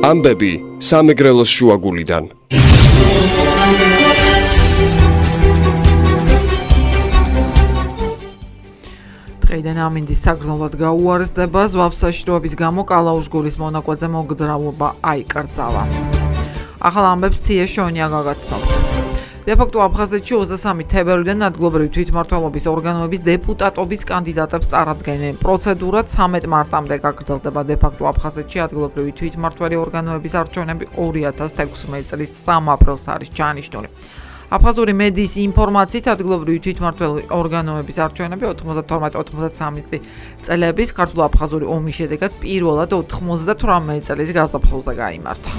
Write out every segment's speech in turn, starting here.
ამბები სამეგრელოს შუაგულიდან. დღეიდან ამინდის საგრძნობლად გაუარესდება ზვავს საშიშროების გამო კალაუშგურის მონაკვეთზე მოგზაურობა აიკრძალა. ახალ ამბებს თია შონია გაგაცნობთ. დე-ფაქტო აფხაზეთში 23 თებერვლიდან ადგილობრივი თვითმმართველობის ორგანოების დეპუტატობის კანდიდატებს წარადგენენ. პროცედურა 13 მარტამდე გაგრძელდება. დე-ფაქტო აფხაზეთში ადგილობრივი თვითმმართველი ორგანოების არჩევნები 2016 წლის 3 აპრილს არის ჩაანიშნული. აფხაზური მედიის ინფორმაციით ადგილობრივი თვითმმართველი ორგანოების არჩევნები 92-93 წლების ქართულ-აფხაზური ომის შედეგად პირველად 98 წლის გაზაფხულზე გაიმართა.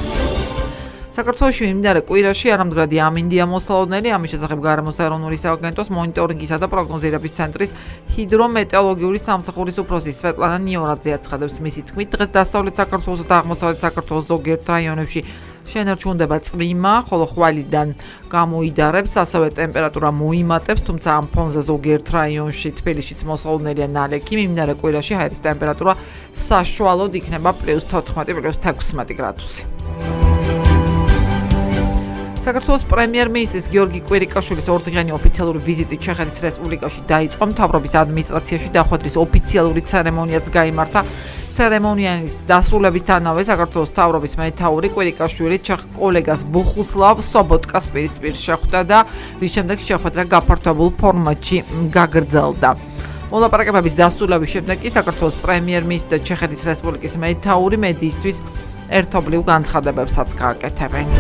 საქართველოში მიმდინარე კვირაში არამდგრადი ამინდია მოსალოდნელი, ამის შესახებ გარემოს ეროვნული სააგენტოს მონიტორინგისა და პროგნოზირების ცენტრის ჰიდრომეტეოროლოგიური სამსახურის უფროსი სვეტლანა ნიორაძე აცხადებს, მისი თქმით, დღეს დასავლეთ საქართველოს და აღმოსავლეთ საქართველოს ზოგიერთ რაიონებში შენარჩუნდება წვიმა, ხოლო ხვალიდან გამოიდარებს, ასევე ტემპერატურა მოიმატებს, თუმცა ამ ფონზე ზოგიერთ რაიონში თბილისშიც მოსალოდნელია ნალექი, მიმდინარე კვირაში ჰაერის ტემპერატურა საშუალოდ იქნება +14-16 გრადუსი. საქართველოს პრემიერ-მინისტრის გიორგი კვირიკაშვილის ორდღიანი ოფიციალური ვიზიტი ჩეხეთის რესპუბლიკაში დაიწყო. მთავრობის ადმინისტრაციაში დახვედრის ოფიციალური ცერემონიაც გაიმართა. ცერემონიის დასრულებისთანავე საქართველოს მთავრობის მეთაური კვირიკაშვილი ჩეხ კოლეგას ბუხუსლავ სობოტკას პირისპირ შეხვდა და რის შემდეგ შეხვედრა გაფართოებულ ფორმატში გაგრძელდა. მოლაპარაკებების დასრულების შემდეგ კი საქართველოს პრემიერ-მინისტრი და ჩეხეთის რესპუბლიკის მეთაური მედიისთვის ერთობლივ განცხადებებსაც გააკეთებენ.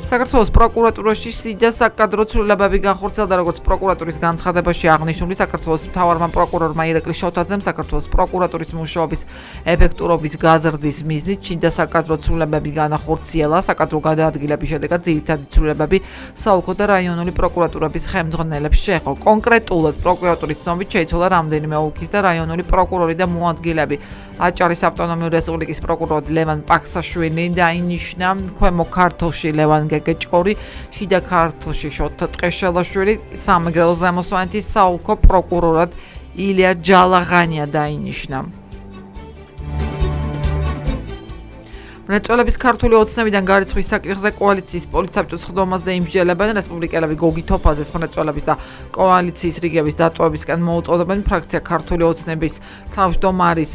საქართველოს პროკურატურაში სიდა საკადრო ცვლილებები განხორციელდა, როგორც პროკურატურის განცხადებაში აღნიშნული, საქართველოს მთავარმა პროკურორმა ირაკლი შოთაძემ საქართველოს პროკურატურის მუშაობის ეფექტურობის გაზრდის მიზნით სიდა საკადრო ცვლილებები განახორციელა. საკადრო გადაადგილების შედეგად ძირითადი ცვლილებები საოლქო და რაიონული პროკურატურების ხელმძღვანელებს შეეხო. კონკრეტულად პროკურატურის ცნობით შეიცვალა რამდენიმე ოლქის და რაიონული პროკურორი და მოადგილეები. აჭარის ავტონომიური რესპუბლიკის პროკურორი ლევან პაქსაშვილი დაინიშნა, ქვემო ქართლში ლევან გეგეჭკორი, შიდა ქართლში შოთა ტყეშელაშვილი, სამეგრელოს ზემო სვანეთის საოლქო პროკურორად ილია ჯალაღანია დაინიშნა. მრეწველების ქართული ოცნებიდან გარიცხვის საკითხზე კოალიციის პოლიტსაბჭოს ხდომაზე იმსჯელებენ. რესპუბლიკელები გოგი თოფაძეს მრეწველების და კოალიციის რიგების დატოვებისკენ მოუწოდებენ. ფრაქცია ქართული ოცნების თავმჯდომარის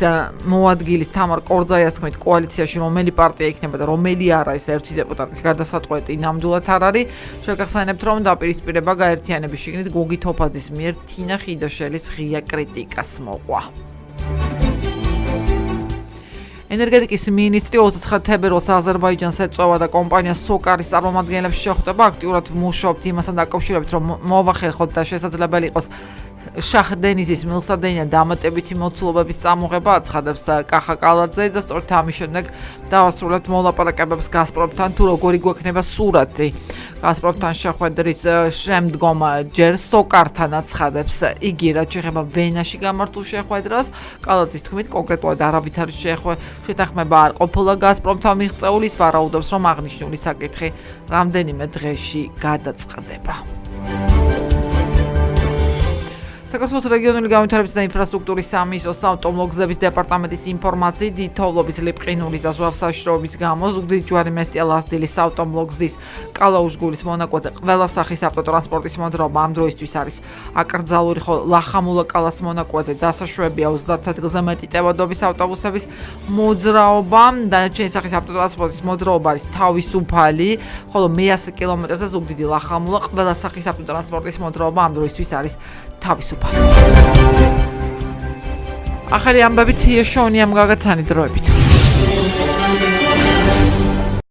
მოადგილის თამარ კორძაიას თქმით, კოალიციაში რომელი პარტია იქნება და რომელი არა, ეს ერთი დეპუტატის გადასაწყვეტი ნამდვილად არ არის. შეგახსენებთ, რომ დაპირისპირება გაერთიანების შიგნით გოგი თოფაძის მიერ თინა ხიდაშელის ღია კრიტიკას მოყვა. ენერგეტიკის მინისტრი 29 თებერვალს აზერბაიჯანს ეწევა და კომპანია სოკარის წარმომადგენლებს შეხვდება. აქტიურად ვმუშაობთ იმასთან დაკავშირებით, რომ მოვახერხოთ და შესაძლებელი იყოს შაჰდენიზის მილსადენიდან დამატებითი მოცულობების წამოღება, აცხადებს კახა კალაძე და სწორედ ამის შემდეგ დავასრულებთ მოლაპარაკებებს გაზპრომთან, თუ როგორი გვექნება სურათი. გაზპრომთან შეხვედრის შემდგომ ჯერ სოკართან აცხადებს იგი, რაც შეეხება ვენაში გამართულ შეხვედრას. კალაძის თქმით, კონკრეტულად არავით არის შეთანხმება არ ყოფილა გაზპრომთან მიღწეული, ის ვარაუდობს, რომ აღნიშნული საკითხი რამდენიმე დღეში გადაწყდება. საქართველოს რეგიონული განვითარების და ინფრასტრუქტურის სამინისტროს ავტომობილგზების დეპარტამენტის ინფორმაციით, თოვლობის ლიპყინულის და ზვავს საშიშროების გამო ზუგდიდ ჯვარი-მესტია ლაზდილის ავტომობილგზის კალაუშგურის მონაკვეთზე ყველა სახის ავტოტრანსპორტის მოძრაობა ამ დროისთვის არის აკრძალული, ხოლო ლახამულა-კალას მონაკვეთზე დასაშვებია 30 ადგილზე მეტი ტევადობის ავტობუსების მოძრაობა. დანარჩენი სახის ავტოტრანსპორტის მოძრაობა არის თავისუფალი, ხოლო მე100 კილომეტრზე ზუგდიდი ლახამულა ყველა სახის ავტოტრანსპორტის მოძრაობა ამ დროისთვის არის თავისუფალი. ახალი ამბებით თია შონიამ გაგაცანი დროებით.